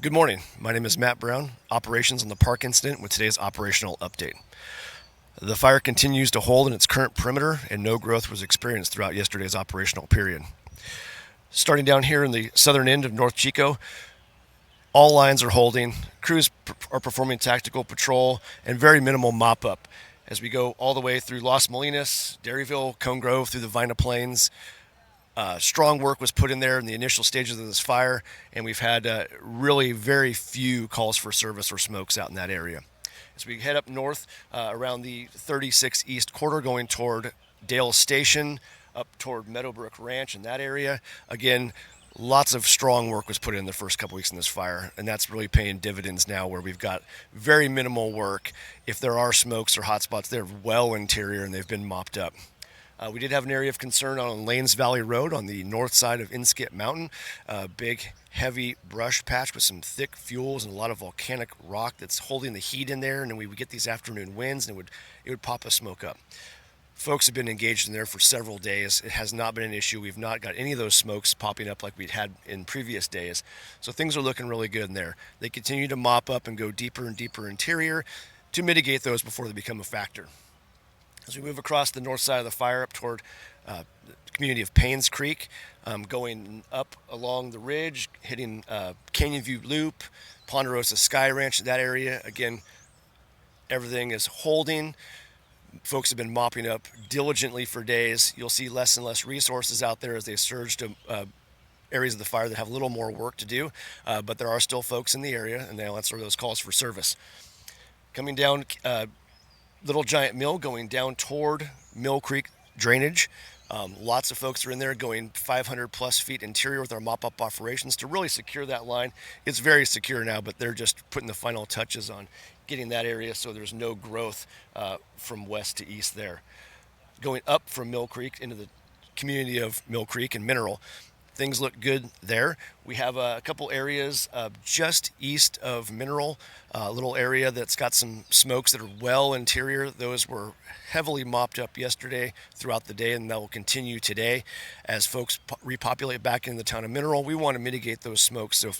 Good morning. My name is Matt Brown, operations on the park incident with today's operational update. The fire continues to hold in its current perimeter and no growth was experienced throughout yesterday's operational period. Starting down here in the southern end of North Chico, all lines are holding, crews are performing tactical patrol and very minimal mop up as we go all the way through Las Molinas, Dairyville, Cone Grove, through the Vina Plains. Strong work was put in there in the initial stages of this fire, and we've had really very few calls for service or smokes out in that area. As we head up north around the 36 East Quarter going toward Dale Station, up toward Meadowbrook Ranch in that area, again, lots of strong work was put in the first couple weeks in this fire, and that's really paying dividends now where we've got very minimal work. If there are smokes or hot spots, they're well interior and they've been mopped up. We did have an area of concern on Lanes Valley Road on the north side of Inskip Mountain. Big, heavy brush patch with some thick fuels and a lot of volcanic rock that's holding the heat in there. And then we would get these afternoon winds and it would pop a smoke up. Folks have been engaged in there for several days. It has not been an issue. We've not got any of those smokes popping up like we'd had in previous days. So things are looking really good in there. They continue to mop up and go deeper and deeper interior to mitigate those before they become a factor. As we move across the north side of the fire up toward the community of Paynes Creek, going up along the ridge, hitting Canyon View Loop, Ponderosa Sky Ranch, that area, again, everything is holding. Folks have been mopping up diligently for days. You'll see less and less resources out there as they surge to areas of the fire that have a little more work to do, but there are still folks in the area, and they'll answer those calls for service. Coming down Little Giant Mill, going down toward Mill Creek drainage. Lots of folks are in there going 500 plus feet interior with our mop-up operations to really secure that line. It's very secure now, but they're just putting the final touches on getting that area so there's no growth from west to east there. Going up from Mill Creek into the community of Mill Creek and Mineral, things look good there. We have a couple areas just east of Mineral, a little area that's got some smokes that are well interior. Those were heavily mopped up yesterday throughout the day, and that will continue today as folks repopulate back in the town of Mineral. We want to mitigate those smokes so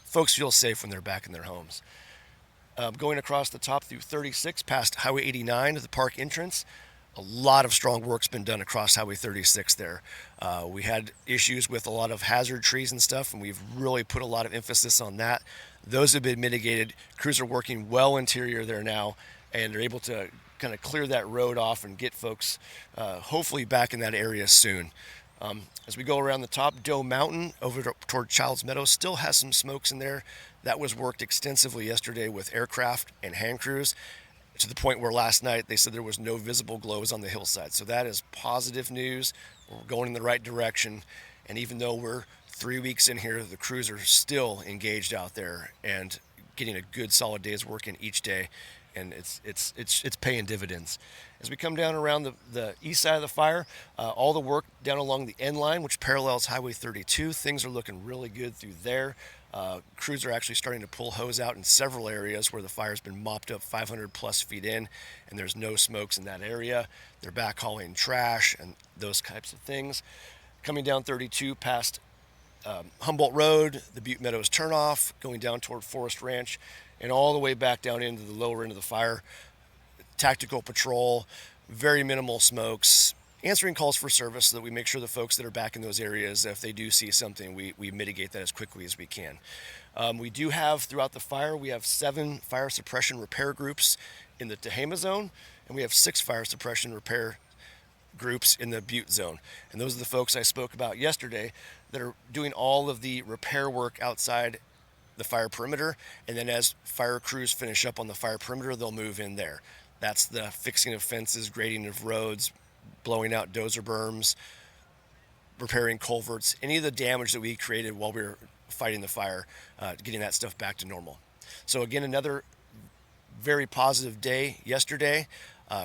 folks feel safe when they're back in their homes. Going across the top through 36 past Highway 89 to the park entrance, a lot of strong work's been done across Highway 36 there. We had issues with a lot of hazard trees and stuff, and we've really put a lot of emphasis on that. Those have been mitigated. Crews are working well interior there now, and they're able to kind of clear that road off and get folks hopefully back in that area soon. As we go around the top, Doe Mountain over toward Childs Meadows still has some smokes in there. That was worked extensively yesterday with aircraft and hand crews, to the point where last night they said there was no visible glows on the hillside. So that is positive news. We're going in the right direction. And even though we're 3 weeks in here, the crews are still engaged out there and getting a good solid day's work in each day. And it's paying dividends. As we come down around the east side of the fire, all the work down along the end line, which parallels Highway 32, things are looking really good through there. Crews are actually starting to pull hose out in several areas where the fire's been mopped up 500 plus feet in, and there's no smokes in that area. They're backhauling trash and those types of things. Coming down 32 past Humboldt Road, the Butte Meadows turnoff, going down toward Forest Ranch, and all the way back down into the lower end of the fire. Tactical patrol, very minimal smokes, answering calls for service so that we make sure the folks that are back in those areas, if they do see something, we mitigate that as quickly as we can. We do have, throughout the fire, we have 7 fire suppression repair groups in the Tehama zone, and we have 6 fire suppression repair groups in the Butte zone. And those are the folks I spoke about yesterday that are doing all of the repair work outside the fire perimeter, and then as fire crews finish up on the fire perimeter, they'll move in there. That's the fixing of fences, grading of roads, blowing out dozer berms, repairing culverts, any of the damage that we created while we were fighting the fire, getting that stuff back to normal. So again, another very positive day yesterday.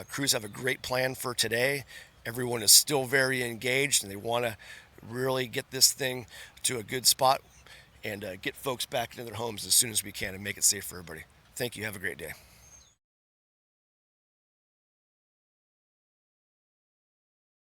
Crews have a great plan for today. Everyone is still very engaged, and they want to really get this thing to a good spot and get folks back into their homes as soon as we can and make it safe for everybody. Thank you. Have a great day.